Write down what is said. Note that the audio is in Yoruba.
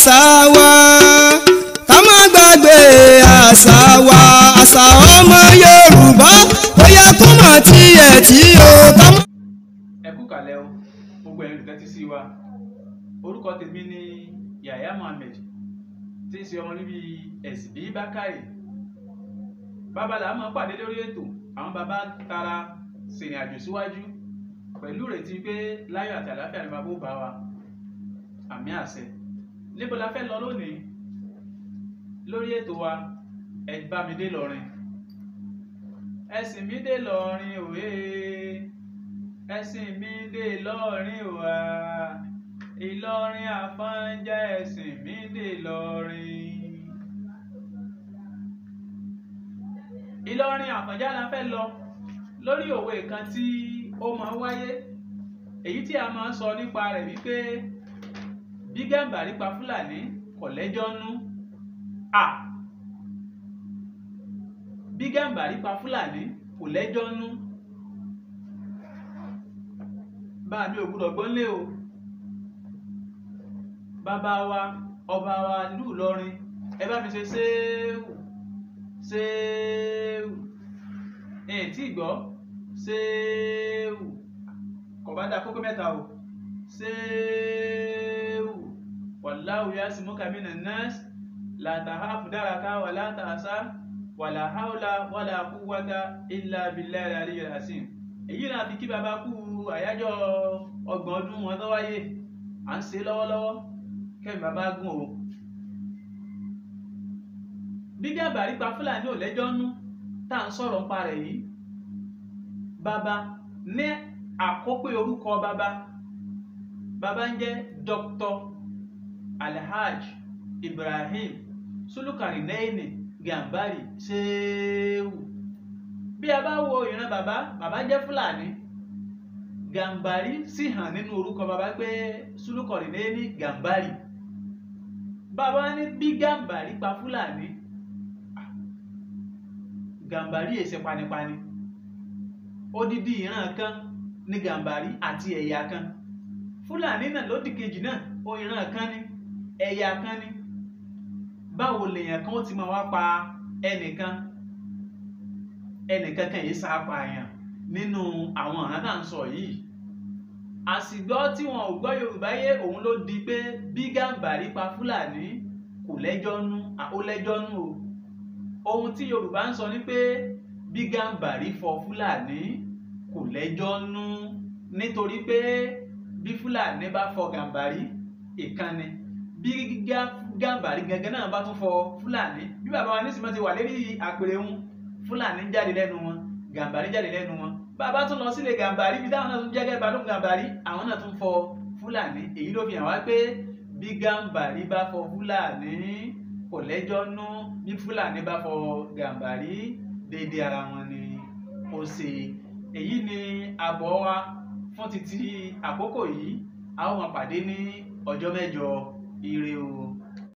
àṣà wa ká má gbàgbé àṣà wa àṣà ọmọ Yorùbá ó yẹ kó mọ̀ tiẹ̀ tí o ká mọ̀. ẹ kú kàlẹ́ o gbogbo ẹ̀yin olùtẹ́tí sí wa orúkọ tèmi ni Yahya Muhammed tí ń ṣe ọmọ níbi SB Bakare. Bàbá là máa pàdé lórí ètò àwọn bàbá tara sìnrìn àjò síwájú pẹ̀lú ìrètí pé láyọ̀ àti àlàáfíà ni bàbá ó bá wa, àmì àṣẹ. Níbo la fẹ́ lọ lónìí lórí ètò wa? Ẹ bá mi dé Ìlọrin. Ẹ̀sìn mi dé Ìlọrin òwe, ẹ̀sìn mi dé Ìlọrin òwà, Ìlọrin àfọ̀njá ẹ̀sìn mi dé Ìlọrin. Ìlọrin àfọ̀njá la fẹ́ lọ lórí òwe kan tí ó máa ń wáyé, èyí tí a máa ń sọ nípa rẹ̀ wípé bí Gàmbàrí pa Fúlàní kò lẹ́jọ́ nú. Bí Gàmbàrí pa Fúlàní kò lẹ́jọ́ nú. Bá mi ò gbúdọ̀ gbọ́nlé o. Bàbá wa ọba wa ìlú Ìlọrin, ẹ bá mi ṣe ṣéèwù ṣéèwù, tí gbọ́ ṣéèwù kò bá dá kókó mẹ́ta o. Ṣéèwù wallahu yasimuka minan nas la tahafu daraka wala tahsa wala hawla wala quwwata illa billahi aliyyil azim. Èyí náà fi kí bàbá kú àyájọ́ ọgbọ̀n ọdún wọn tó wáyé, à ń ṣe lọ́wọ́lọ́wọ́, kẹ́mi bàbá gùn o. Bí Gàmbàrí pa Fúlàní ò lẹ́jọ́ nú tá à ń sọ̀rọ̀ nípa rẹ̀ yìí, bàbá ní àkópè orúkọ bàbá ń jẹ́ Dr. Alhaji Ibrahim Sulukarinaini Gàmbàrí Ṣéèwù. Bí a bá wo ìran bàbá jẹ́ Fúlàní, Gàmbàrí sì hàn nínú orúkọ bàbá pé Sulukarinaini Gàmbàrí. Bàbá ní bí Gàmbàrí pa Fúlàní, Gàmbàrí èsè panipani, odidi ìran kan ní Gàmbàrí àti ẹ̀yà kan. Fúlàní náà lódì kejì náà ó ìran kan ní ẹ̀yà kan ní. Báwo lèèyàn kan ó ti máa wá pa ẹnìkan kan yìí sápa èèyàn nínú àwọn ọ̀ràn tá à ń sọ yìí? Àsìgbọ́ tí wọn ò gbọ́ Yorùbá yé, òun ló di pé bí Gàmbàrí pa Fúlàní kò lẹ́jọ́ nú, ó lẹ́jọ́ nú o. Ohun tí Yorùbá ń sọ ni pé bí Gàmbàrí fọ Fúlàní kò lẹ́jọ́ nú, nítorí pé bí Fúlàní bá fọ Gàmbàrí ìkànnì, bí Gàmbàrí gangan náà bá tún fọ Fúlàní, bí bàbá wa nísìnyí ti wà lérí àpèrè wọn, Fúlàní jáde lẹ́nu wọn, Gàmbàrí jáde lẹ́nu wọn. Bàbá tún lọ sílé Gàmbàrí bí táwọn náà tún jẹ́gẹ́ balógun Gàmbàrí, àwọn náà tún fọ Fúlàní. Èyí ló fi hàn wá pé bí Gàmbàrí bá fọ Fúlàní kò lẹ́jọ́ nú, bí Fúlàní bá fọ Gàmbàrí déédéé ara wọn ni ó ṣe. Èyí ni àbọ̀ wa fún títí àkókò yìí. A ó máa pàdé ní ọjọ́ mẹ́jọ. Ire o.